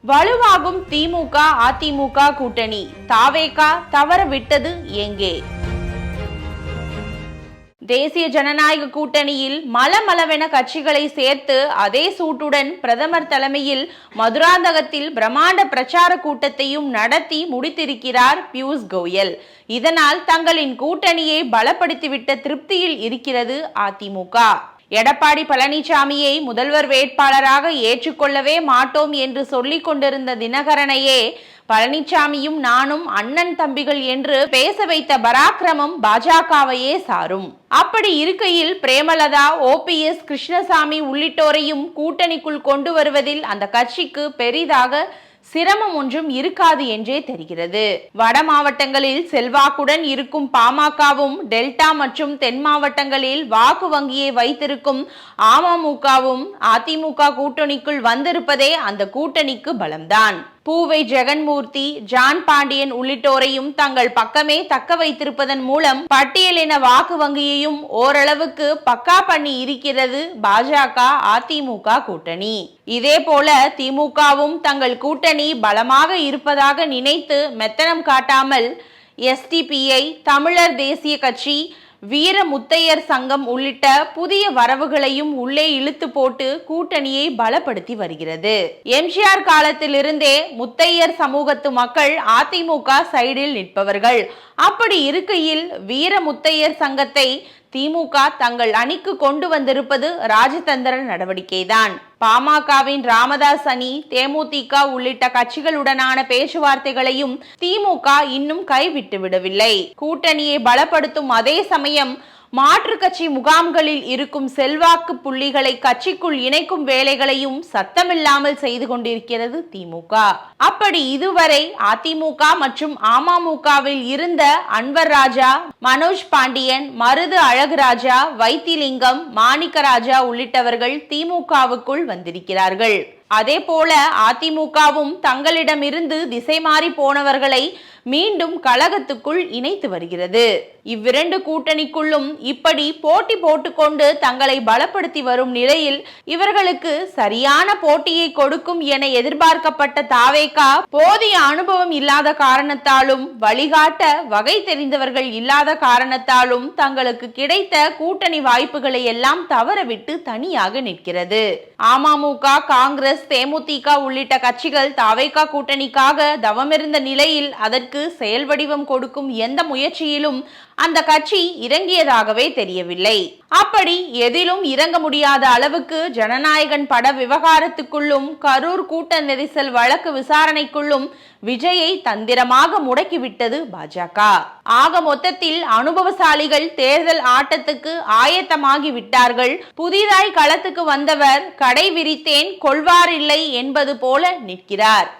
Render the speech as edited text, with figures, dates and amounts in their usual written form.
வலுவாகும் திமுக அதிமுக கூட்டணி, தாவேகா தவற விட்டது எங்கே? தேசிய ஜனநாயக கூட்டணியில் மலமளவென கட்சிகளை சேர்த்து அதே சூட்டுடன் பிரதமர் தலைமையில் மதுராந்தகத்தில் பிரம்மாண்ட பிரச்சார கூட்டத்தையும் நடத்தி முடித்திருக்கிறார் பியூஷ் கோயல். இதனால் தங்களின் கூட்டணியை பலப்படுத்திவிட்ட திருப்தியில் இருக்கிறது அதிமுக. எடப்பாடி பழனிசாமியை முதல்வர் வேட்பாளராக ஏற்றுக்கொள்ளவே மாட்டோம் என்று சொல்லிக் கொண்டிருந்த தினகரனையே பழனிசாமியும் நானும் அண்ணன் தம்பிகள் என்று பேச வைத்த பராக்கிரமம் பாஜகவையே சாரும். அப்படி இருக்கையில் பிரேமலதா, OPS, கிருஷ்ணசாமி உள்ளிட்டோரையும் கூட்டணிக்குள் கொண்டு வருவதில் அந்த கட்சிக்கு பெரிதாக சிரமம் ஒன்றும் இருக்காது என்றே தெரிகிறது. வட மாவட்டங்களில் செல்வாக்குடன் இருக்கும் பாமகவும், டெல்டா மற்றும் தென் மாவட்டங்களில் வாக்கு வங்கியை வைத்திருக்கும் அமமுகவும் அதிமுக கூட்டணிக்குள் வந்திருப்பதே அந்த கூட்டணிக்கு பலம்தான். பூவை ஜெகன்மூர்த்தி, ஜான் பாண்டியன் உள்ளிட்டோரையும் தங்கள் பக்கமே தக்க வைத்திருப்பதன் மூலம் பட்டியலின வாக்கு வங்கியையும் ஓரளவுக்கு பக்கா பண்ணி இருக்கிறது பாஜக அதிமுக கூட்டணி. இதே போல திமுகவும் தங்கள் கூட்டணி பலமாக இருப்பதாக நினைத்து மெத்தனம் காட்டாமல் SDPI, தமிழர் தேசிய கட்சி, வீர முத்தையர் சங்கம் உள்ளிட்ட புதிய வரவுகளையும் உள்ளே இழுத்து போட்டு கூட்டணியை பலப்படுத்தி வருகிறது. எம்ஜிஆர் காலத்திலிருந்தே முத்தையர் சமூகத்து மக்கள் அதிமுக சைடில் நிற்பவர்கள். அப்படி இருக்கையில் வீர முத்தையர் சங்கத்தை திமுக தங்கள் அணிக்கு கொண்டு வந்திருப்பது ராஜதந்திர நடவடிக்கைதான். பாமகவின் ராமதாஸ் அணி, தேமுதிக உள்ளிட்ட கட்சிகளுடனான பேச்சுவார்த்தைகளையும் திமுக இன்னும் கைவிட்டு விடவில்லை. கூட்டணியை பலப்படுத்தும் அதே சமயம் மாற்று கட்சி முகாம்களில் இருக்கும் செல்வாக்கு புள்ளிகளை கட்சிக்குள் இணைக்கும் வேலைகளையும் சத்தமில்லாமல் செய்து கொண்டிருக்கிறது திமுக. அப்படி இதுவரை அதிமுக மற்றும் அமமுகவில் இருந்த அன்வர் ராஜா, மனோஜ் பாண்டியன், மருது அழகுராஜா, வைத்திலிங்கம், மாணிக்கராஜா உள்ளிட்டவர்கள் திமுகவுக்குள் வந்திருக்கிறார்கள். அதே போல அதிமுகவும் தங்களிடமிருந்து திசை மாறி போனவர்களை மீண்டும் கழகத்துக்குள் இணைத்து வருகிறது. இவ்விரண்டு கூட்டணிக்குள்ளும் இப்படி போட்டி போட்டுக்கொண்டு தங்களை பலப்படுத்தி வரும் நிலையில் இவர்களுக்கு சரியான போட்டியை கொடுக்கும் என எதிர்பார்க்கப்பட்ட தாவேகா போதிய அனுபவம் இல்லாத காரணத்தாலும், வழிகாட்ட வகை தெரிந்தவர்கள் இல்லாத காரணத்தாலும் தங்களுக்கு கிடைத்த கூட்டணி வாய்ப்புகளை எல்லாம் தவறவிட்டு தனியாக நிற்கிறது. அமமுக, காங்கிரஸ், தேமுதிக உள்ளிட்ட கட்சிகள் தாவேகா கூட்டணிக்காக தவமிருந்த நிலையில் அதற்கு செயல் வடிவம் கொடுக்கும் எந்த முயற்சியிலும் அந்த கட்சி இறங்கியதாகவே தெரியவில்லை. அப்படி எதிலும் இறங்க முடியாத அளவுக்கு ஜனநாயகன் பட விவகாரத்துக்குள்ளும் கரூர் கூட்ட நெரிசல் வழக்கு விசாரணைக்குள்ளும் விஜயை தந்திரமாக முடக்கிவிட்டது பாஜக. ஆக மொத்தத்தில் அனுபவசாலிகள் தேர்தல் ஆட்டத்துக்கு ஆயத்தமாகி விட்டார்கள். புதிதாய் களத்துக்கு வந்தவர் கடை விரித்தேன் கொள்வாரில்லை என்பது போல நிற்கிறார்.